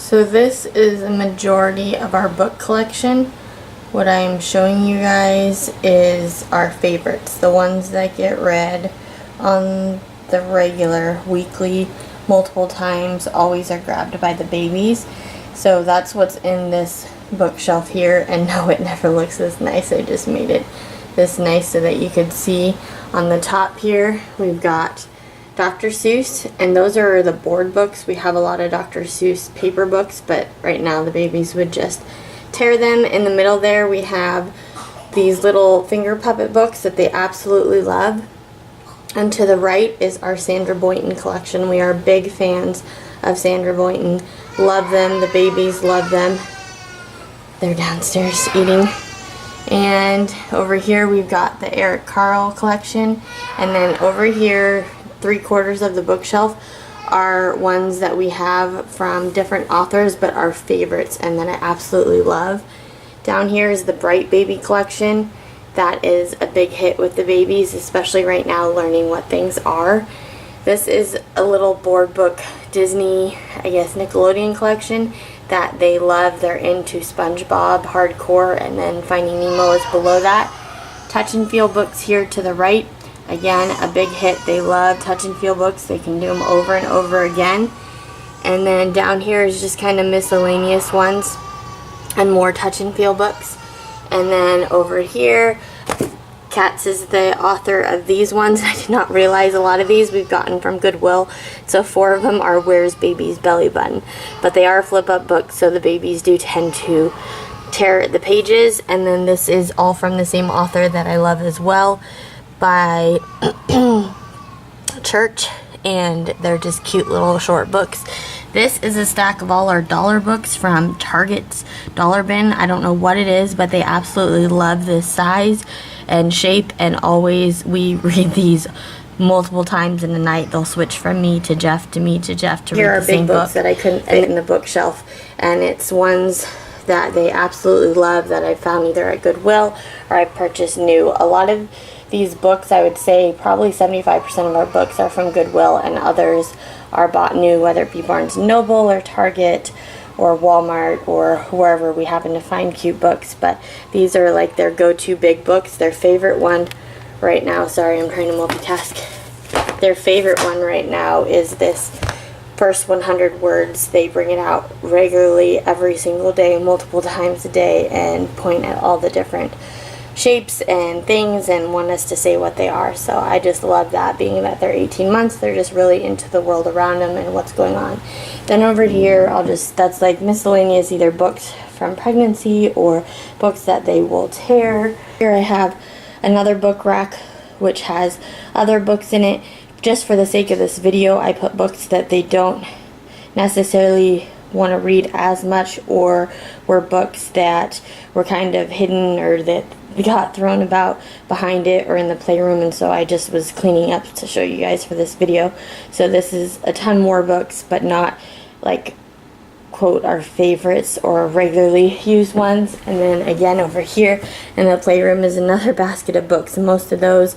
So this is a majority of our book collection. What I'm showing you guys is our favorites, the ones that get read on the regular, weekly, multiple times, always are grabbed by the babies. So that's what's in this bookshelf here, and no, it never looks this nice. I just made it this nice so that you could see. On the top here we've got Dr. Seuss, and those are the board books. We have a lot of Dr. Seuss paper books, but right now the babies would just tear them. In the middle there we have these little finger puppet books that they absolutely love. And to the right is our Sandra Boynton collection. We are big fans of Sandra Boynton. Love them. The babies love them. They're downstairs eating. And over here we've got the Eric Carle collection. And then over here, 3/4 of the bookshelf are ones that we have from different authors but are favorites and that I absolutely love. Down here is the Bright Baby collection. That is a big hit with the babies, especially right now learning what things are. This is a little board book Disney, I guess Nickelodeon collection that they love. They're into SpongeBob hardcore, and then Finding Nemo is below that. Touch and Feel books here to the right. Again, a big hit. They love touch and feel books. They can do them over and over again. And then down here is just kind of miscellaneous ones and more touch and feel books. And then over here, Katz is the author of these ones. I did not realize a lot of these we've gotten from Goodwill. So 4 of them are Where's Baby's Belly Button. But they are flip-up books, so the babies do tend to tear the pages. And then this is all from the same author that I love as well, by Church, and they're just cute little short books. This is a stack of all our dollar books from Target's dollar bin. I don't know what it is, but they absolutely love this size and shape, and always we read these multiple times in the night. They'll switch from me to Jeff to me to Jeff to read the same book. Here are big books that I couldn't fit in the bookshelf, and it's ones that they absolutely love that I found either at Goodwill or I purchased new. A lot of these books, I would say probably 75% of our books are from Goodwill, and others are bought new, whether it be Barnes & Noble or Target or Walmart or wherever we happen to find cute books. But these are like their go-to big books. Their favorite one right now, sorry, I'm trying to multitask. Their favorite one right now is this First 100 Words. They bring it out regularly every single day, multiple times a day, and point at all the different shapes and things and want us to say what they are. So I just love that, being that they're 18 months, they're just really into the world around them and what's going on. Then over here, that's like miscellaneous, either books from pregnancy or books that they will tear. Here I have another book rack which has other books in it. Just for the sake of this video, I put books that they don't necessarily want to read as much, or were books that were kind of hidden or that got thrown about behind it or in the playroom, and so I just was cleaning up to show you guys for this video. So this is a ton more books, but not like quote our favorites or regularly used ones. And then again over here in the playroom is another basket of books, and most of those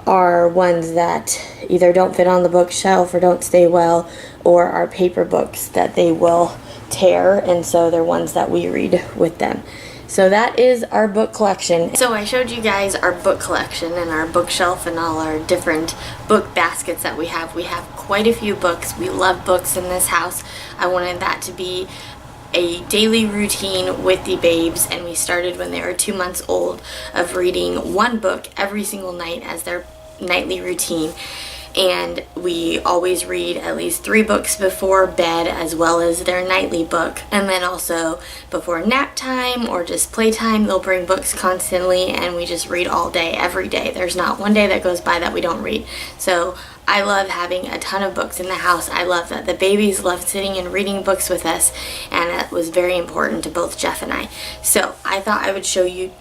are ones that either don't fit on the bookshelf or don't stay well, or are paper books that they will tear, and so they're ones that we read with them. So that is our book collection. So I showed you guys our book collection and our bookshelf and all our different book baskets that we have. We have quite a few books. We love books in this house. I wanted that to be a daily routine with the babes, and we started when they were 2 months old of reading one book every single night as their nightly routine. And we always read at least 3 books before bed, as well as their nightly book. And then also before nap time or just playtime, they'll bring books constantly, and we just read all day, every day. There's not one day that goes by that we don't read. So I love having a ton of books in the house. I love that the babies love sitting and reading books with us, and that was very important to both Jeff and I. So I thought I would show you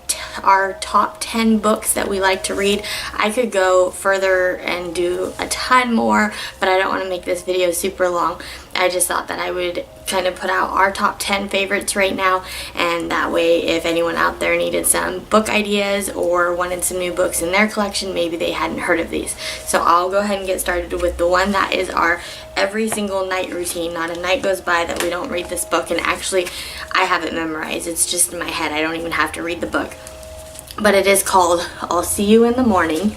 our top 10 books that we like to read. I could go further and do a ton more, but I don't want to make this video super long. I just thought that I would kind of put out our top 10 favorites right now, and that way if anyone out there needed some book ideas or wanted some new books in their collection, maybe they hadn't heard of these. So I'll go ahead and get started with the one that is our every single night routine. Not a night goes by that we don't read this book, and actually I have it memorized. It's just in my head. I don't even have to read the book. But it is called I'll See You in the Morning,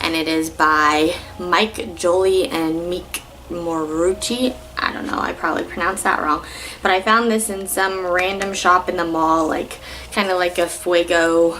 and it is by Mike Jolie and Meek Morucci. I don't know, I probably pronounced that wrong, but I found this in some random shop in the mall, like kind of like a Fuego,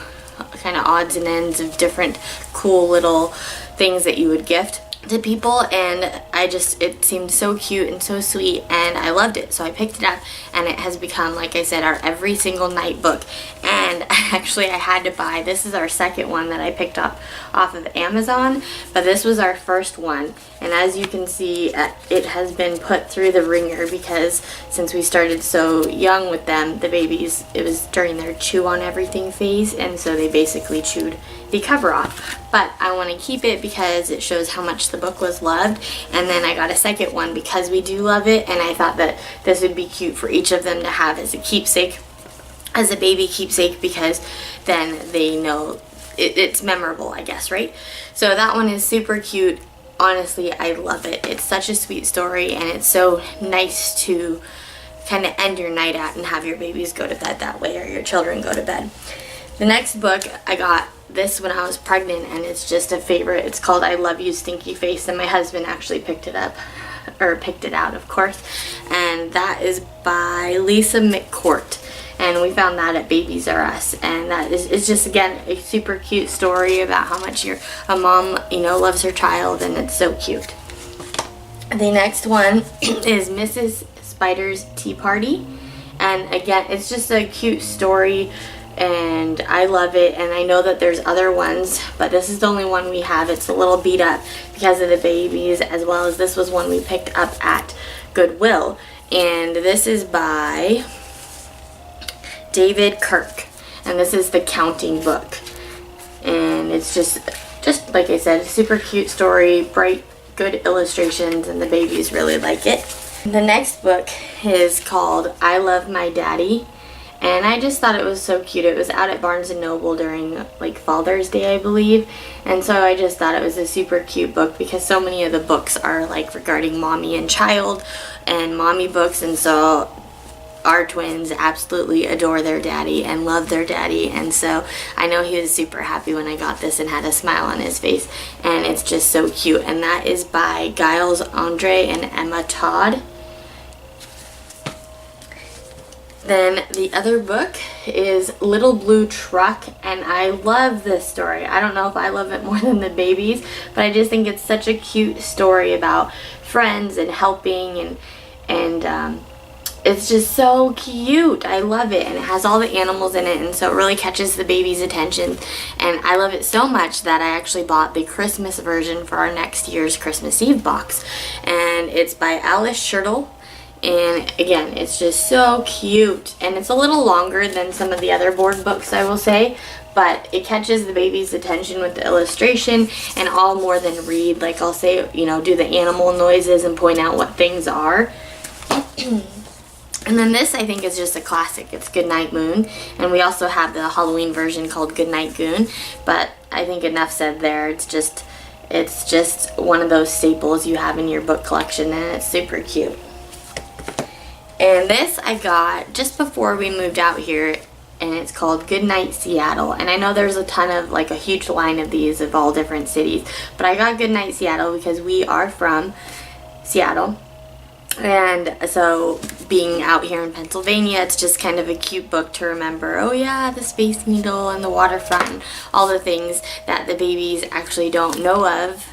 kind of odds and ends of different cool little things that you would gift to people, and it seemed so cute and so sweet, and I loved it, so I picked it up, and it has become, like I said, our every single night book. And actually I had to buy, this is our second one that I picked up off of Amazon, but this was our first one, and as you can see, it has been put through the ringer, because since we started so young with them, the babies, it was during their chew on everything phase, and so they basically chewed the cover off. But I want to keep it because it shows how much the book was loved, and then I got a second one because we do love it, and I thought that this would be cute for each of them to have as a keepsake, as a baby keepsake, because then they know it's memorable, I guess, right? So that one is super cute. Honestly, I love it. It's such a sweet story, and it's so nice to kind of end your night at and have your babies go to bed that way, or your children go to bed. The next book, I got this when I was pregnant, and it's just a favorite. It's called I Love You, Stinky Face, and my husband actually picked it up, or picked it out, of course, and that is by Lisa McCourt, and we found that at Babies R Us, and that is, it's just, again, a super cute story about how much a mom, loves her child, and it's so cute. The next one is Mrs. Spider's Tea Party, and again, it's just a cute story, and I love it, and I know that there's other ones, but this is the only one we have. It's a little beat up because of the babies, as well as this was one we picked up at Goodwill, and this is by David Kirk, and this is the counting book, and it's just like I said, super cute story, bright, good illustrations, and the babies really like it. The next book is called I Love My Daddy, and I just thought it was so cute. It was out at Barnes & Noble during like Father's Day, I believe, and so I just thought it was a super cute book because so many of the books are like regarding mommy and child and mommy books, and so our twins absolutely adore their daddy and love their daddy, and so I know he was super happy when I got this and had a smile on his face, and it's just so cute. And that is by Giles Andre and Emma Todd. Then the other book is Little Blue Truck, and I love this story. I don't know if I love it more than the babies, but I just think it's such a cute story about friends and helping, and it's just so cute. I love it, and it has all the animals in it, and so it really catches the baby's attention, and I love it so much that I actually bought the Christmas version for our next year's Christmas Eve box, and it's by Alice Shirtle. And again, it's just so cute, and it's a little longer than some of the other board books, I will say, but it catches the baby's attention with the illustration, and all more than read. Like I'll say, do the animal noises and point out what things are. And then this, I think, is just a classic. It's Goodnight Moon, and we also have the Halloween version called Goodnight Goon, but I think enough said there. It's just one of those staples you have in your book collection, and it's super cute. And this I got just before we moved out here, and it's called Goodnight Seattle. And I know there's a ton of, like, a huge line of these of all different cities, but I got Goodnight Seattle because we are from Seattle. And so being out here in Pennsylvania, it's just kind of a cute book to remember, oh yeah, the Space Needle and the waterfront and all the things that the babies actually don't know of.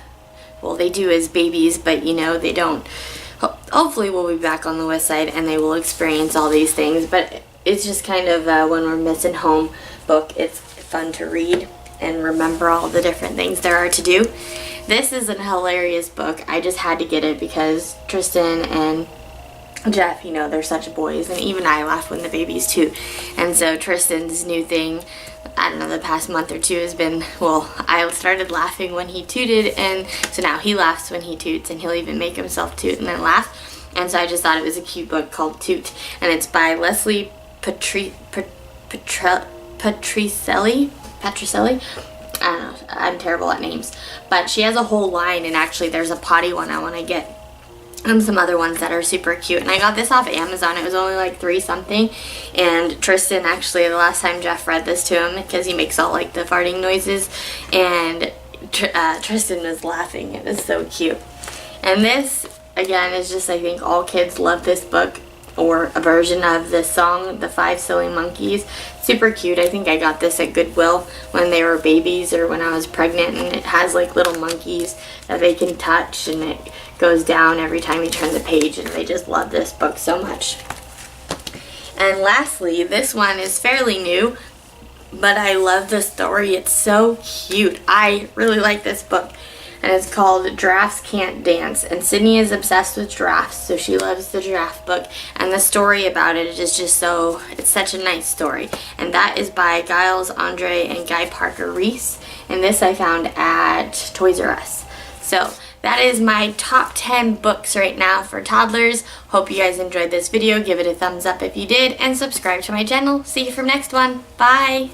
Well, they do as babies, but they don't. Hopefully we'll be back on the west side and they will experience all these things, but it's just kind of when we're missing home book. It's fun to read and remember all the different things there are to do. This is a hilarious book. I just had to get it because Tristan and Jeff, they're such boys, and even I laugh when the babies too. And so Tristan's new thing, I don't know, the past month or two has been, well, I started laughing when he tooted, and so now he laughs when he toots, and he'll even make himself toot and then laugh. And so I just thought it was a cute book called Toot, and it's by Leslie Patricelli. I don't know, I'm terrible at names, but she has a whole line, and actually there's a potty one I want to get, and some other ones that are super cute. And I got this off Amazon. It was only like $3 something, and Tristan, actually, the last time Jeff read this to him, because he makes all like the farting noises, and Tristan was laughing. It was so cute. And this, again, is just, I think all kids love this book, or a version of the song, The 5 Silly Monkeys. Super cute. I think I got this at Goodwill when they were babies or when I was pregnant, and it has like little monkeys that they can touch, and it goes down every time you turn the page, and they just love this book so much. And lastly, this one is fairly new, but I love the story. It's so cute. I really like this book. And it's called Giraffes Can't Dance. And Sydney is obsessed with giraffes, so she loves the giraffe book. And the story about it is just so, it's such a nice story. And that is by Giles Andre and Guy Parker Reese. And this I found at Toys R Us. So that is my top 10 books right now for toddlers. Hope you guys enjoyed this video. Give it a thumbs up if you did, and subscribe to my channel. See you from next one. Bye!